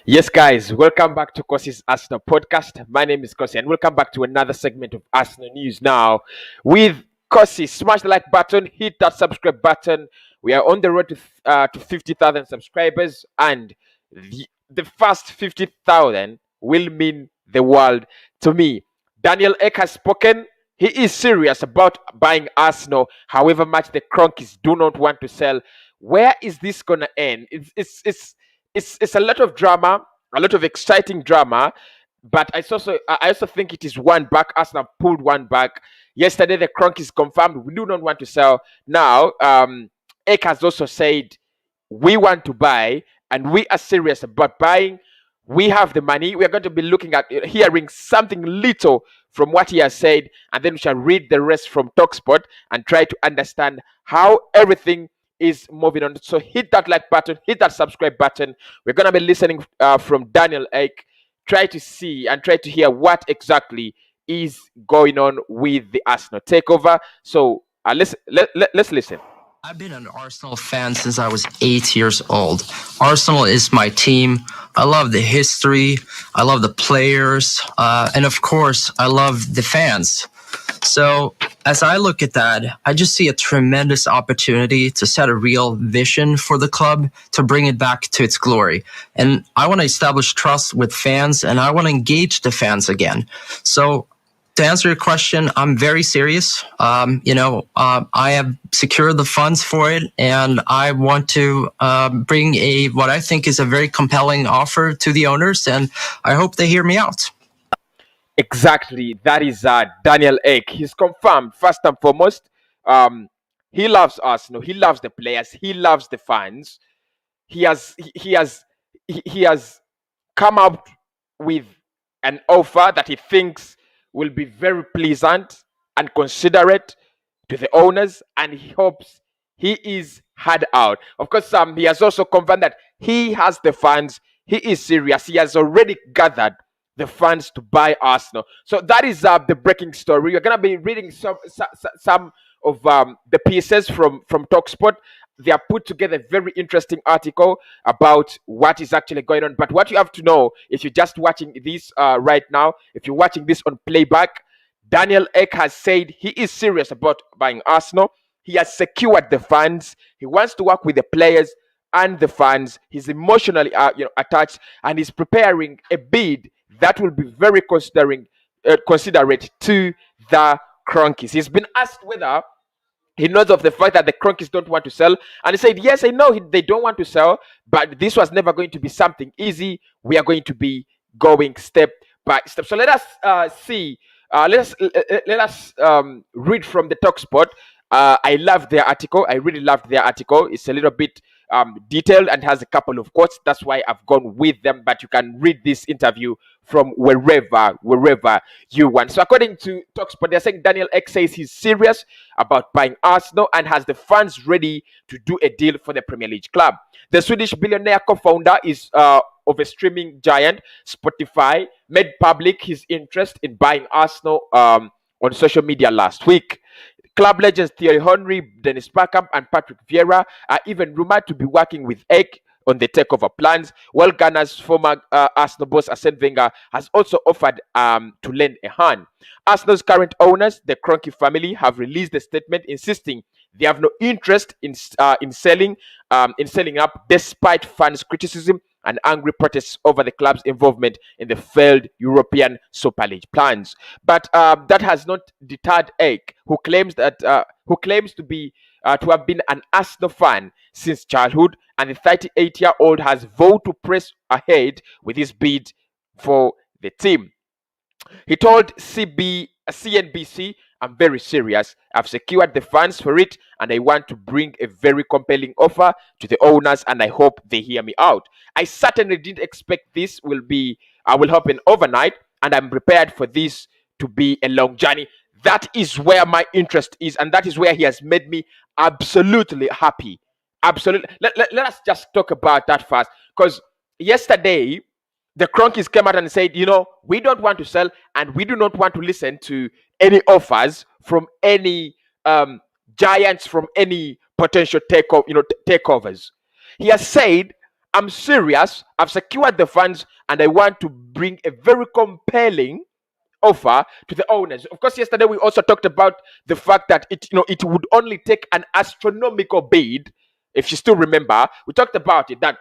Yes, guys, welcome back to Kosi's Arsenal podcast. My name is Kosi, and welcome back to another segment of Arsenal news. Now, with Kosi, smash the like button, hit that subscribe button. We are on the road to 50,000 subscribers, and the first 50,000 will mean the world to me. Daniel Ek has spoken. He is serious about buying Arsenal, however much the Kroenkes do not want to sell. Where is this gonna end? It's a lot of drama, a lot of exciting drama. But I also think it is one back. Arsenal pulled one back yesterday. The Kroenke is confirmed. We do not want to sell now. Ek has also said we want to buy, and we are serious about buying. We have the money. We are going to be looking at hearing something little from what he has said, and then we shall read the rest from Talksport and try to understand how everything is moving on. So hit that like button, hit that subscribe button. We're going to be listening from Daniel Ek. Try to see and try to hear what exactly is going on with the Arsenal takeover. So let's listen. I've been an Arsenal fan since I was 8 years old. Arsenal is my team. I love the history. I love the players. And of course, I love the fans. So as I look at that, I just see a tremendous opportunity to set a real vision for the club to bring it back to its glory. And I want to establish trust with fans, and I want to engage the fans again. So to answer your question, I'm very serious. I have secured the funds for it, and I want to bring what I think is a very compelling offer to the owners, and I hope they hear me out. Exactly. That is Daniel Ek. He's confirmed, first and foremost. He loves Arsenal. He loves the players. He loves the fans. He has come up with an offer that he thinks will be very pleasant and considerate to the owners, and he hopes he is hard out. Of course, he has also confirmed that he has the funds. He is serious. He has already gathered the funds to buy Arsenal. So that is the breaking story. You're gonna be reading some of the pieces from Talksport. They are put together a very interesting article about what is actually going on. But what you have to know, if you're just watching this right now, if you're watching this on playback, Daniel Ek has said he is serious about buying Arsenal. He has secured the funds. He wants to work with the players and the fans. He's emotionally attached, and he's preparing a bid that will be very considerate to the Kroenkes. He's been asked whether he knows of the fact that the Kroenkes don't want to sell, and he said, yes, I know they don't want to sell, but this was never going to be something easy. We are going to be going step by step. So let us see. Let us read from the Talksport. I love their article. I really loved their article. It's a little bit detailed and has a couple of quotes. That's why I've gone with them. But you can read this interview from wherever you want. So according to Talksport, they're saying Daniel Ek says he's serious about buying Arsenal and has the funds ready to do a deal for the Premier League club. The Swedish billionaire co-founder is of a streaming giant, Spotify, made public his interest in buying Arsenal on social media last week. Club legends Thierry Henry, Dennis Bergkamp, and Patrick Vieira are even rumored to be working with Ek on the takeover plans, while Ghana's former Arsenal boss Arsene Wenger has also offered to lend a hand. Arsenal's current owners, the Kroenke family, have released a statement insisting they have no interest in selling up, despite fans' criticism and angry protests over the club's involvement in the failed European Super League plans. But that has not deterred Ek, who claims to have been an Arsenal fan since childhood, and the 38-year-old has vowed to press ahead with his bid for the team. He told CNBC, I'm very serious. I've secured the funds for it, and I want to bring a very compelling offer to the owners, and I hope they hear me out. I certainly didn't expect this will happen overnight, and I'm prepared for this to be a long journey. That is where my interest is, and that is where he has made me absolutely happy. Absolutely. Let us just talk about that first, because yesterday the Kroenkes came out and said, we don't want to sell, and we do not want to listen to any offers from any giants, from any potential takeovers. He has said, I'm serious. I've secured the funds, and I want to bring a very compelling offer to the owners. Of course, yesterday we also talked about the fact that it would only take an astronomical bid. If you still remember, we talked about it, that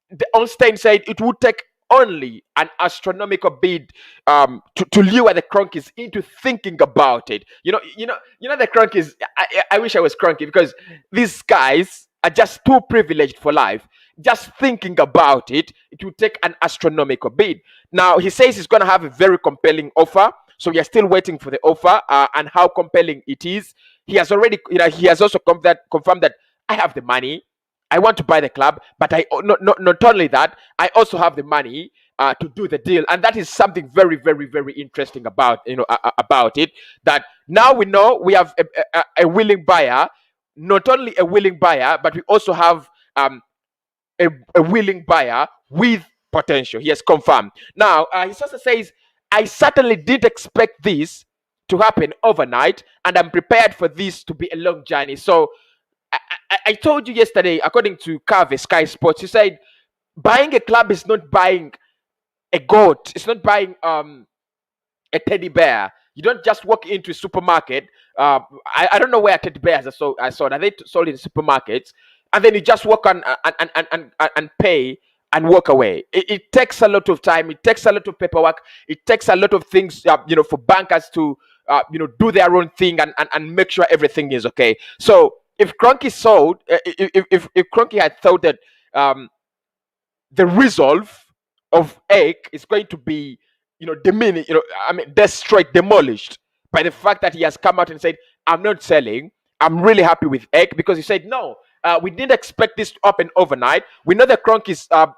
the Ornstein said it would take only an astronomical bid to lure the Kroenkes into thinking about it. The Kroenkes. I wish I was Kroenke, because these guys are just too privileged for life. Just thinking about it, it would take an astronomical bid. Now he says he's going to have a very compelling offer. So we are still waiting for the offer and how compelling it is. He has also confirmed that I have the money. I want to buy the club, but not only that, I also have the money to do the deal, and that is something very, very, very interesting about about it. That now we know we have a willing buyer, not only a willing buyer, but we also have a willing buyer with potential. He has confirmed. Now he also says, I certainly did expect this to happen overnight, and I'm prepared for this to be a long journey. So I told you yesterday, according to Carve Sky Sports, he said buying a club is not buying a goat. It's not buying a teddy bear. You don't just walk into a supermarket. I don't know where teddy bears I saw that they sold in supermarkets, and then you just walk on and pay and walk away. It takes a lot of time. It takes a lot of paperwork. It takes a lot of things, for bankers to do their own thing and make sure everything is okay. So if Kroenke sold, if Kroenke had thought that the resolve of Egg is going to be, diminished, destroyed, demolished by the fact that he has come out and said, I'm not selling. I'm really happy with Egg, because he said, no, we didn't expect this to happen overnight. We know that Kroenke is, are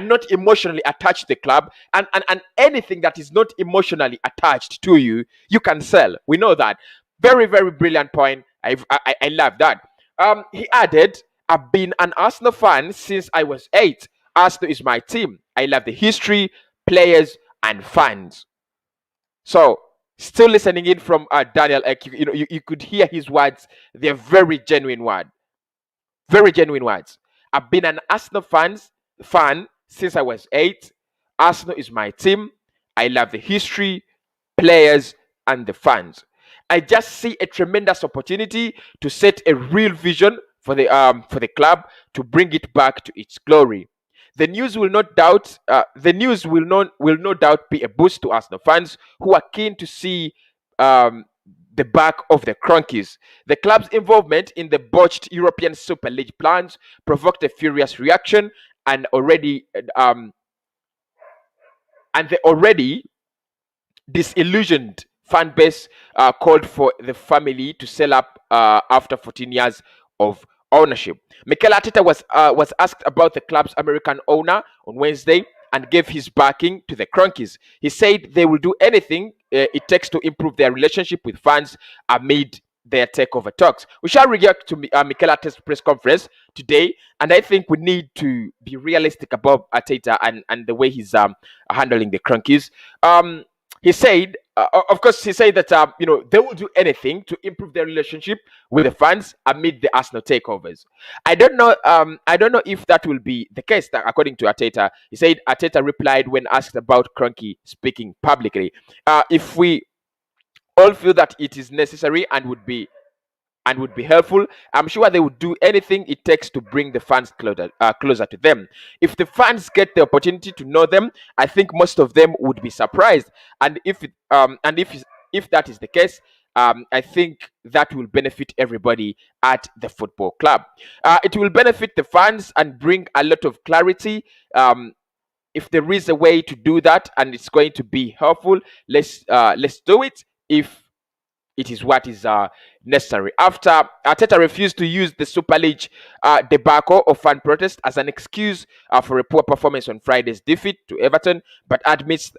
not emotionally attached to the club, and anything that is not emotionally attached to you, you can sell. We know that. Very, very brilliant point. I love that. He added, I've been an Arsenal fan since I was 8. Arsenal is my team. I love the history, players, and fans. So, still listening in from Daniel Ek, you could hear his words. They're very genuine words. Very genuine words. I've been an Arsenal fan since I was 8. Arsenal is my team. I love the history, players, and the fans. I just see a tremendous opportunity to set a real vision for the club to bring it back to its glory. The news will no doubt be a boost to Arsenal fans who are keen to see the back of the Kroenkes. The club's involvement in the botched European Super League plans provoked a furious reaction, and the already disillusioned fan base called for the family to sell up after 14 years of ownership. Mikel Arteta was asked about the club's American owner on Wednesday and gave his backing to the Kroenkes. He said they will do anything it takes to improve their relationship with fans amid their takeover talks. We shall react to Mikel Arteta's press conference today, and I think we need to be realistic about Arteta and the way he's handling the Kroenkes. He said, of course, he said that they will do anything to improve their relationship with the fans amid the Arsenal takeovers. I don't know if that will be the case. According to Arteta, he said Arteta replied when asked about Kroenke speaking publicly. If we all feel that it is necessary and would be helpful, I'm sure they would do anything it takes to bring the fans closer to them. If the fans get the opportunity to know them, I think most of them would be surprised. And if that is the case, I think that will benefit everybody at the football club. It will benefit the fans and bring a lot of clarity. If there is a way to do that and it's going to be helpful, let's do it. If it is what is necessary. After Arteta refused to use the Super League debacle of fan protest as an excuse for a poor performance on Friday's defeat to Everton, but admits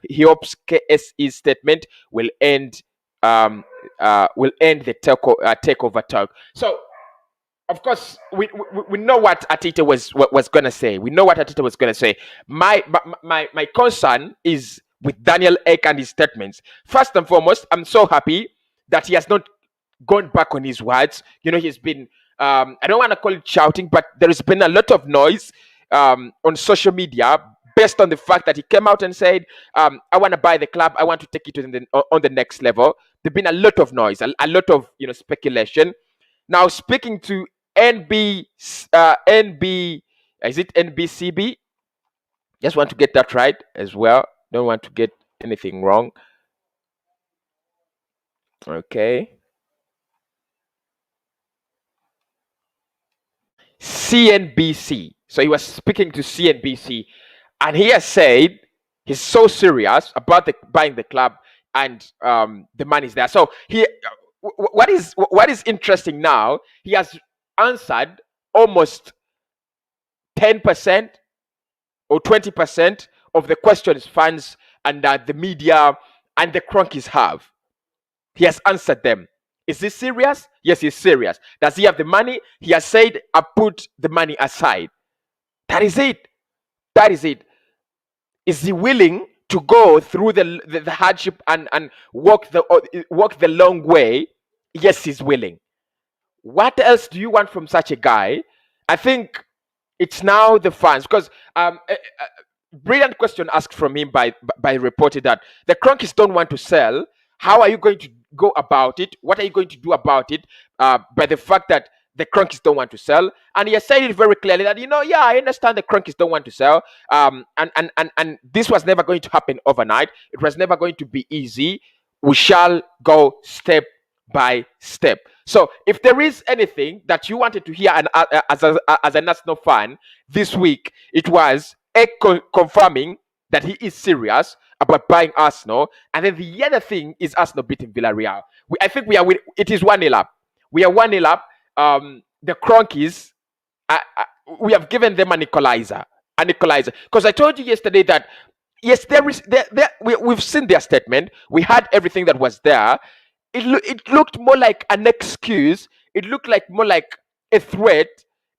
he hopes KSE's statement will end the takeover talk. So, of course, we know what Arteta was going to say. We know what Arteta was going to say. My concern is with Daniel Ek and his statements. First and foremost, I'm so happy that he has not gone back on his words. He's been I don't want to call it shouting, but there has been a lot of noise on social media based on the fact that he came out and said, I want to buy the club, I want to take it to on the next level. There's been a lot of noise, a lot of speculation. Now, speaking to NB, is it NBCB? Just want to get that right as well. Don't want to get anything wrong. Okay. CNBC. So he was speaking to CNBC, and he has said he's so serious about buying the club, and the money's there. So what is interesting now? He has answered almost 10% or 20% of the questions fans and the media and the Kroenkes have. He has answered them. Is he serious? Yes, he's serious. Does he have the money? He has said, I put the money aside. That is it. That is it. Is he willing to go through the hardship and walk the long way? Yes, he's willing. What else do you want from such a guy? I think it's now the fans, because brilliant question asked from him by reporter that the Kroenkes don't want to sell. How are you going to go about it? What are you going to do about it? By the fact that the Kroenkes don't want to sell, and he has said it very clearly that I understand the Kroenkes don't want to sell, and this was never going to happen overnight. It was never going to be easy. We shall go step by step. So, if there is anything that you wanted to hear as a National fan this week, it was confirming that he is serious about buying Arsenal, and then the other thing is Arsenal beating Villarreal. I think it is 1-0 up. We are 1-0 up. The Kroenkes, we have given them an equalizer, because I told you yesterday that yes, we've seen their statement. We had everything that was there. It looked more like an excuse. It looked like more like a threat.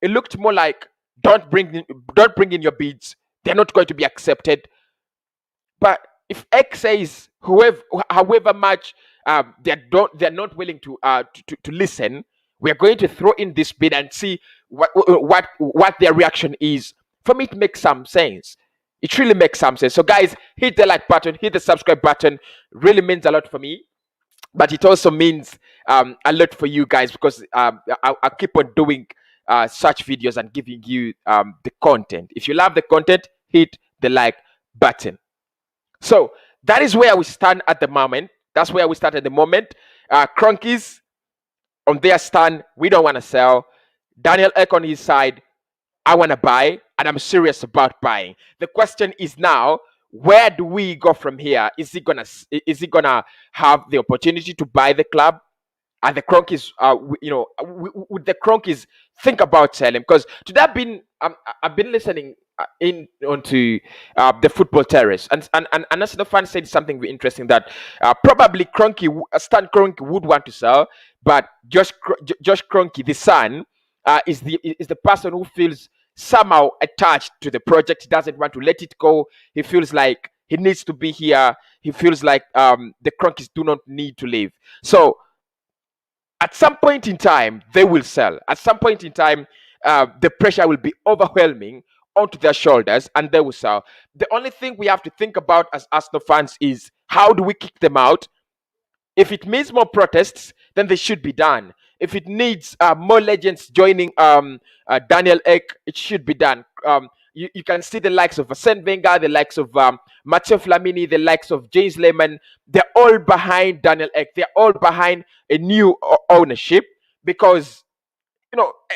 It looked more like don't bring in your bids. They're not going to be accepted. But if X says however much they're not willing to listen, we're going to throw in this bid and see what their reaction is. For me, it makes some sense. It really makes some sense. So, guys, hit the like button, hit the subscribe button. Really means a lot for me, but it also means a lot for you guys, because I keep on doing such videos and giving you the content. If you love the content, hit the like button. So that is where we stand at the moment. That's where we start at the moment. Kroenkes on their stand, we don't want to sell. Daniel Ek on his side, I want to buy, and I'm serious about buying. The question is now, where do we go from here? Is he gonna have the opportunity to buy the club? And the Kroenkes, would the Kroenkes think about selling? Because today I've been listening onto the football terrace, and another fan said something very interesting, that probably Stan Kroenke would want to sell, but Josh Kroenke, the son, is the person who feels somehow attached to the project. He doesn't want to let it go. He feels like he needs to be here. He feels like the Kroenkes do not need to leave. So at some point in time, they will sell. At some point in time, the pressure will be overwhelming onto their shoulders, and they will sell. The only thing we have to think about as Arsenal fans is, how do we kick them out? If it means more protests, then they should be done. If it needs more legends joining Daniel Ek, it should be done. You can see the likes of Arsene Wenger, the likes of Matteo Flamini, the likes of James Lehmann. They're all behind Daniel Ek. They're all behind a new ownership, because,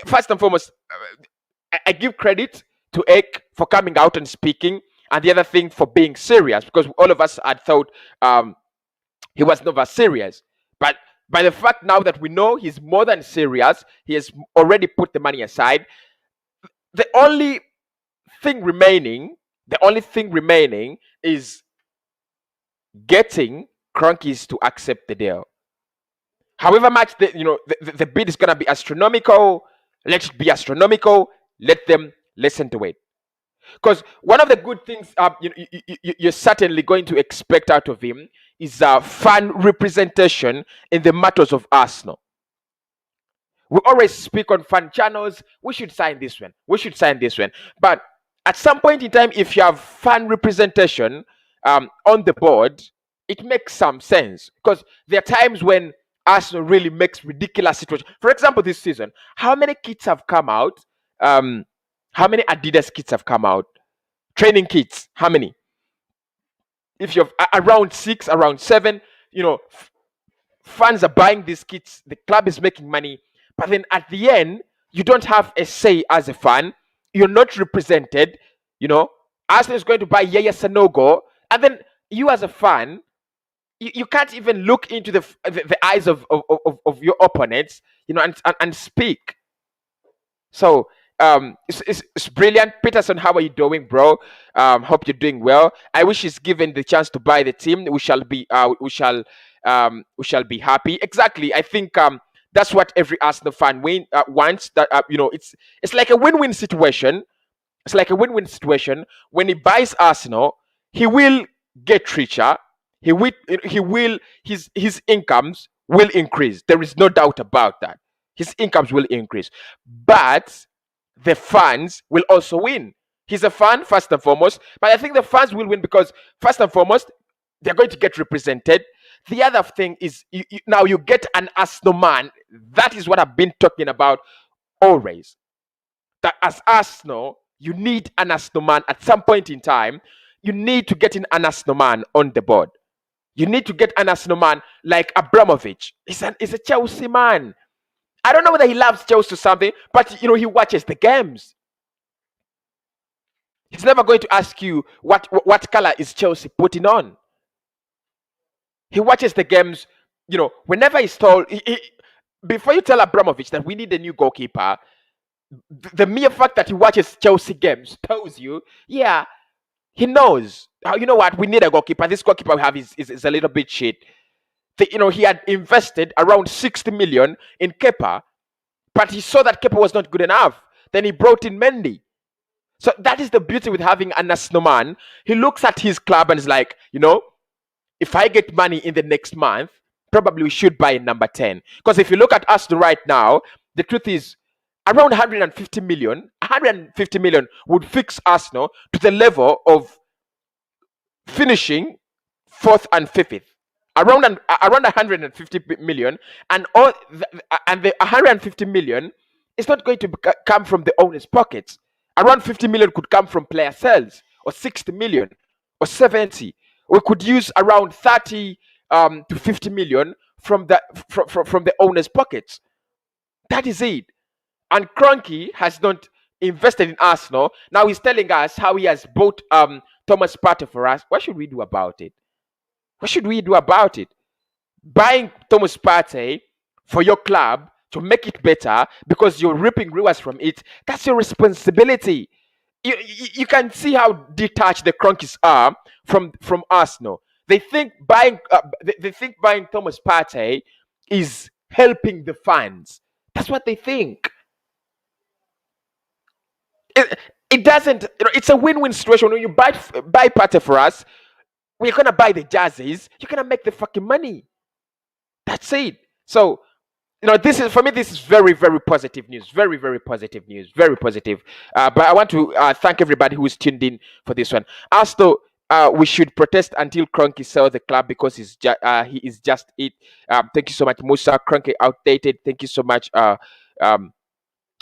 first and foremost, I give credit to Ek for coming out and speaking, and the other thing for being serious, because all of us had thought he was never serious. But by the fact now that we know he's more than serious, he has already put the money aside. The only thing remaining is getting Kroenkes to accept the deal. However much the bid is going to be astronomical, let it be astronomical. Let them listen to it. Because one of the good things you're certainly going to expect out of him is fan representation in the matters of Arsenal. We always speak on fan channels. We should sign this one. We should sign this one. But at some point in time, if you have fan representation on the board, it makes some sense, because there are times when Arsenal really makes ridiculous situations. For example, this season, how many kits have come out? How many Adidas kits have come out? Training kits, how many? If you're around 6, around 7, fans are buying these kits, the club is making money, but then at the end, you don't have a say as a fan. You're not represented. Arsenal is going to buy Yaya Sanogo, and then you as a fan, you can't even look into the eyes of your opponents, and speak. So it's brilliant. Peterson, how are you doing, bro? Hope you're doing well. I wish he's given the chance to buy the team. We shall be happy. Exactly. I think that's what every Arsenal fan wants. That it's like a win-win situation. It's like a win-win situation. When he buys Arsenal, he will get richer. His incomes will increase. There is no doubt about that. His incomes will increase. But the fans will also win. He's a fan, first and foremost. But I think the fans will win because, first and foremost, they're going to get represented. The other thing is, now you get an Arsenal man. That is what I've been talking about always. That as Arsenal, you need an Arsenal man at some point in time. You need to get in an Arsenal man on the board. You need to get an Arsenal man like Abramovich. He's a Chelsea man. I don't know whether he loves Chelsea or something, but he watches the games. He's never going to ask you what color is Chelsea putting on. He watches the games. Whenever he's told, before you tell Abramovich that we need a new goalkeeper, the mere fact that he watches Chelsea games tells you, yeah, he knows. You know what? We need a goalkeeper. This goalkeeper we have is a little bit shit. He had invested around 60 million in Kepa, but he saw that Kepa was not good enough. Then he brought in Mendy. So that is the beauty with having an Arsenal man. He looks at his club and is like, if I get money in the next month, probably we should buy number 10. Because if you look at Arsenal right now, the truth is, around 150 million would fix Arsenal to the level of finishing 4th and 5th. Around 150 million, and the 150 million is not going to come from the owner's pockets. Around 50 million could come from player sales, or 60 million, or 70. We could use around 30 to 50 million from the owner's pockets. That is it. And Kroenke has not invested in Arsenal. Now he's telling us how he has bought Thomas Partey for us. What should we do about it? What should we do about it? Buying Thomas Partey for your club to make it better because you're reaping rewards from it, that's your responsibility. You can see how detached the Kroenkes are from Arsenal. They think buying Thomas Partey is helping the fans. That's what they think. It doesn't. It's a win-win situation. When you buy Partey for us, we're gonna buy the jerseys. You're gonna make the fucking money. That's it. So, this is, for me, this is very, very positive news. Very, very positive news. Very positive. But I want to thank everybody who's tuned in for this one. Arsenal, we should protest until Kroenke sells the club because he is just it. Thank you so much, Musa. Kroenke outdated. Thank you so much.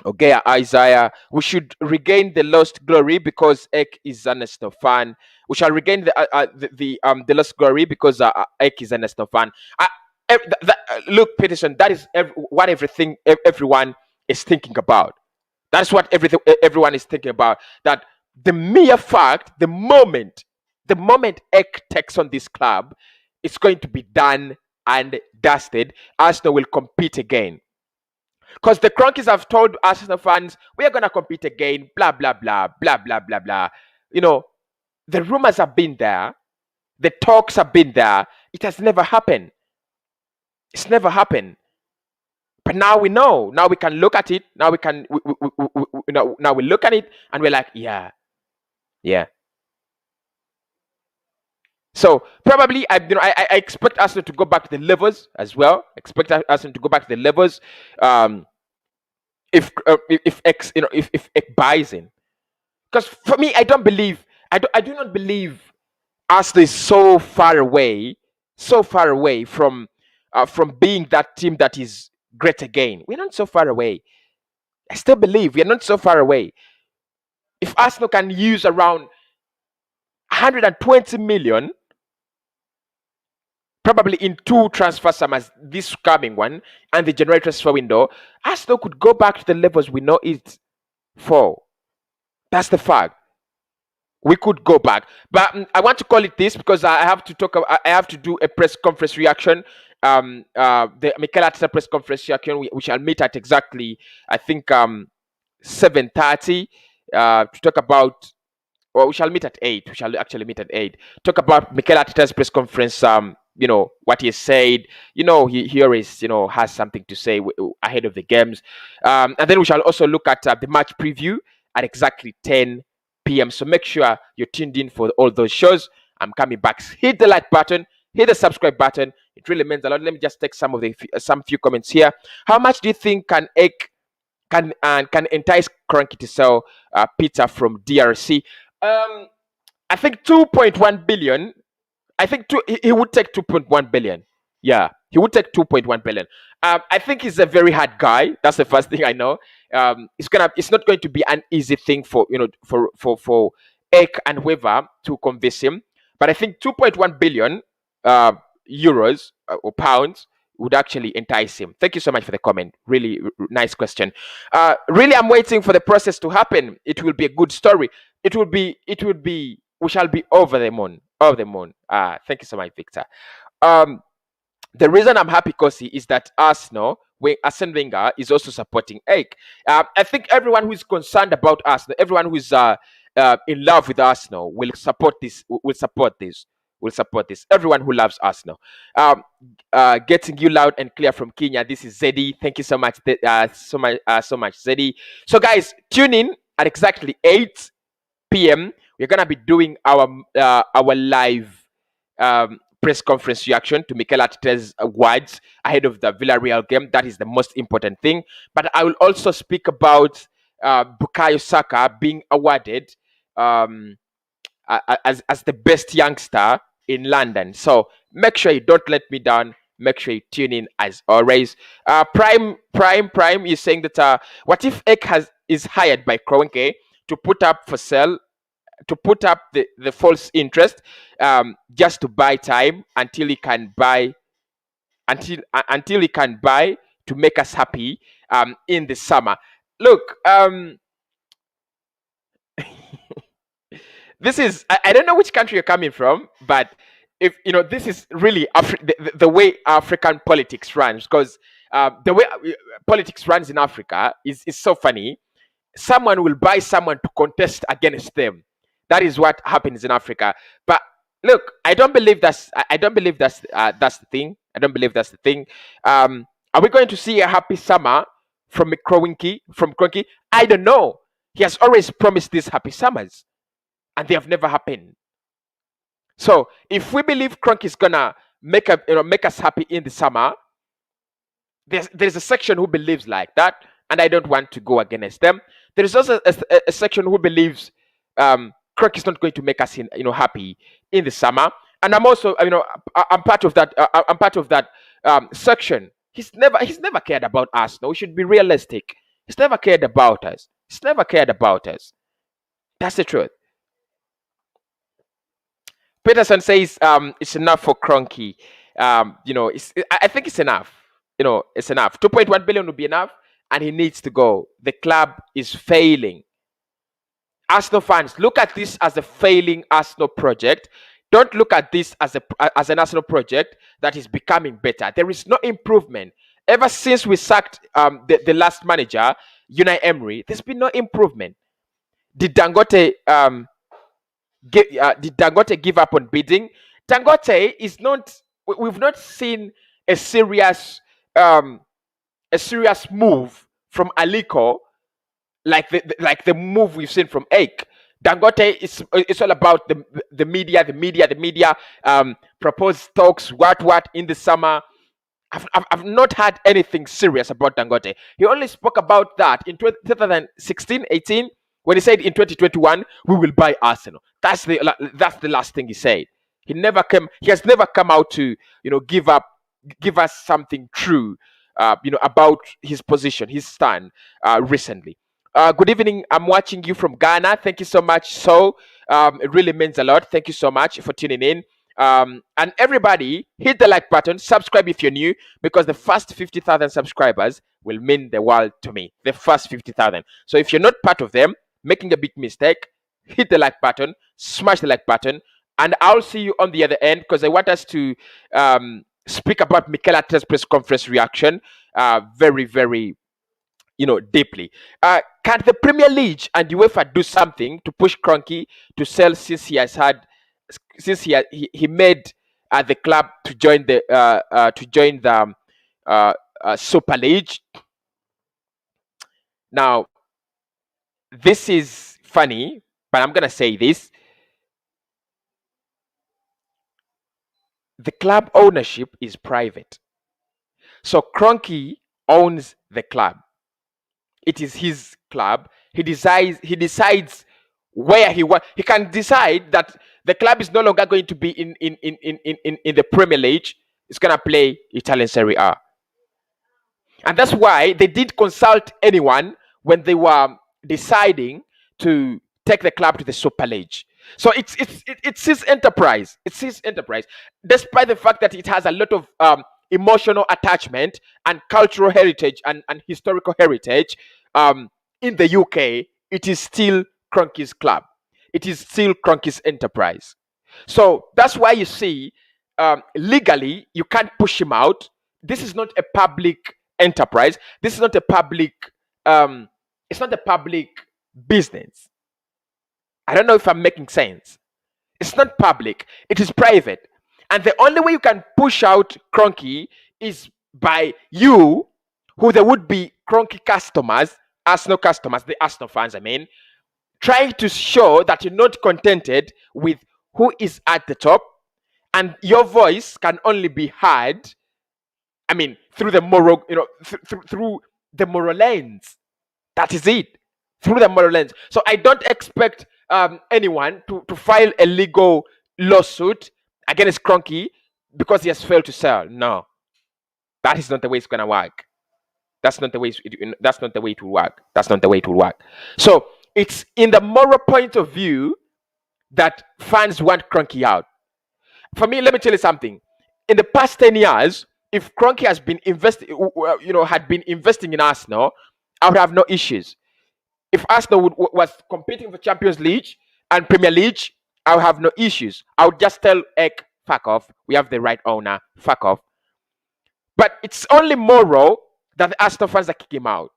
Okay, Isaiah. We should regain the lost glory because Ek is an Arsenal fan. We shall regain the lost glory because Ek is an Arsenal fan. Look, Peterson, that is what everyone is thinking about. That's what everyone is thinking about. That the mere fact, the moment Ek takes on this club, it's going to be done and dusted. Arsenal will compete again. Because the Kroenkes have told Arsenal fans, we are going to compete again, blah, blah, blah, blah, blah, blah, blah. The rumors have been there. The talks have been there. It has never happened. It's never happened. But now we know. Now we can look at it. Now we can, now we look at it and we're like, yeah. So probably, I expect Arsenal to go back to the levels as well. Expect Arsenal to go back to the levels. if X, if X buys in. Because for me, I don't believe, I do not believe Arsenal is so far away from being that team that is great again. We're not so far away. I still believe we're not so far away. If Arsenal can use around 120 million, probably in 2 transfer summers, this coming one and the January transfer window, Arsenal could go back to the levels we know it for. That's the fact. We could go back, but I want to call it this because I have to talk. I have to do a press conference reaction. The Mikel Arteta press conference reaction, which I'll meet at exactly, I think, 7:30 to talk about. Or we shall meet at 8. We shall actually meet at 8. Talk about Mikel Arteta's press conference. What he said. He always, has something to say ahead of the games. And then we shall also look at the match preview at exactly 10 p.m. So make sure you're tuned in for all those shows. I'm coming back. Hit the like button. Hit the subscribe button. It really means a lot. Let me just take some few comments here. How much do you think can entice Kroenke to sell Peter from DRC? I think 2.1 billion. I think he would take 2.1 billion. Yeah, he would take 2.1 billion. I think he's a very hard guy. That's the first thing I know. It's not going to be an easy thing for Ek and whoever to convince him. But I think 2.1 billion euros or pounds would actually entice him. Thank you so much for the comment. Really nice question. Really, I'm waiting for the process to happen. It will be a good story. It would be. We shall be over the moon. Over the moon. Thank you so much, Victor. The reason I'm happy, Kosi, is that Arsenal, Arsene Wenger is also supporting Ek. I think everyone who is concerned about Arsenal, everyone who is in love with Arsenal, will support this. Will support this. Everyone who loves Arsenal. Getting you loud and clear from Kenya. This is Zeddy. Thank you so much, so much, Zeddy. So, guys, tune in at exactly 8 p.m. We're gonna be doing our live press conference reaction to Mikel Arteta's words ahead of the Villarreal game. That is the most important thing. But I will also speak about Bukayo Saka being awarded as the best youngster in London. So make sure you don't let me down. Make sure you tune in as always. Prime is saying that what if Ek is hired by Kroenke to put up for sale, to put up the false interest, just to buy time until he can buy, until he can buy to make us happy in the summer. Look, this is, I don't know which country you're coming from, but if this is really the way African politics runs, because the way politics runs in Africa is so funny. Someone will buy someone to contest against them. That is what happens in Africa. But look, I don't believe that's the thing. I don't believe that's the thing. Are we going to see a happy summer from Kroenke? I don't know. He has always promised these happy summers, and they have never happened. So if we believe Kroenke is gonna make us happy in the summer, there's a section who believes like that, and I don't want to go against them. There is also a section who believes Kroenke is not going to make us happy in the summer, and I'm also I'm part of that. I'm part of that section. He's never cared about us. No, we should be realistic. He's never cared about us. That's the truth. Peterson says it's enough for Kroenke. I think it's enough. It's enough. 2.1 billion would be enough, and he needs to go. The club is failing. Arsenal fans, look at this as a failing Arsenal project. Don't look at this as an Arsenal project that is becoming better. There is no improvement. Ever since we sacked the last manager, Unai Emery, there's been no improvement. Did Dangote give up on bidding? Dangote is not. We've not seen a serious move from Aliko like the move we've seen from Ek. Dangote it's all about the media. Proposed talks, what in the summer. I've not had anything serious about Dangote. He only spoke about that in 2016, 18, when he said in 2021 we will buy Arsenal. That's the last thing he said. He has never come out to give us something true, about his position, his stand recently. Good evening. I'm watching you from Ghana. Thank you so much. So it really means a lot. Thank you so much for tuning in. And everybody, hit the like button, subscribe if you're new, because the first 50,000 subscribers will mean the world to me. The first 50,000. So if you're not part of them, making a big mistake, hit the like button, smash the like button, and I'll see you on the other end, because I want us to speak about Mikel Arteta's press conference reaction very, very deeply. Can the Premier League and UEFA do something to push Kroenke to sell, since he made the club to join the Super League? Now, this is funny, but I'm gonna say this: the club ownership is private, so Kroenke owns the club. It is his club. He decides where he wants. He can decide that the club is no longer going to be in the Premier League. It's gonna play Italian Serie A. And that's why they didn't consult anyone when they were deciding to take the club to the Super League. So it's his enterprise. It's his enterprise, despite the fact that it has a lot of emotional attachment and cultural heritage and historical heritage. In the UK, it is still Kroenke's club. It is still Kroenke's enterprise. So that's why you see, legally, you can't push him out. This is not a public enterprise. This is not a public. It's not a public business. I don't know if I'm making sense. It's not public. It is private. And the only way you can push out Kroenke is by you, who there would be Kroenke customers, Arsenal customers, the Arsenal fans, I mean, trying to show that you're not contented with who is at the top, and your voice can only be heard, I mean, through the moral, through the moral lens. That is it. Through the moral lens. So I don't expect anyone to file a legal lawsuit against Kroenke because he has failed to sell. No, that is not the way it's gonna work. That's not the way. That's not the way it will work. That's not the way it will work. So it's in the moral point of view that fans want Kroenke out. For me, let me tell you something. In the past 10 years, if Kroenke has been had been investing in Arsenal, I would have no issues. If Arsenal was competing for Champions League and Premier League, I would have no issues. I would just tell Ek, fuck off. We have the right owner. Fuck off. But it's only moral that the Arsenal fans are kicking him out.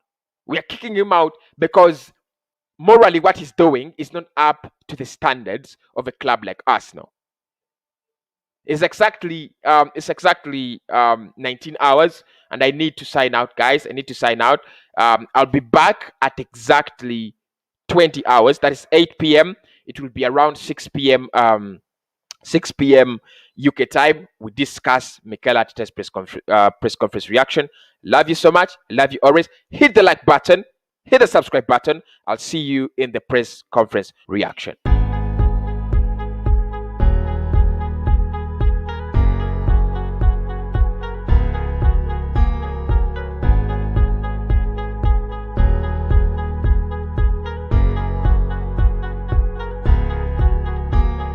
We are kicking him out because morally what he's doing is not up to the standards of a club like Arsenal. It's exactly 19 hours, and I need to sign out, guys. I need to sign out. I'll be back at exactly 20 hours. That is 8 p.m. It will be around 6 p.m. 6 p.m. UK time. We discuss Mikel Arteta's press conference reaction. Love you so much. Love you always. Hit the like button. Hit the subscribe button. I'll see you in the press conference reaction.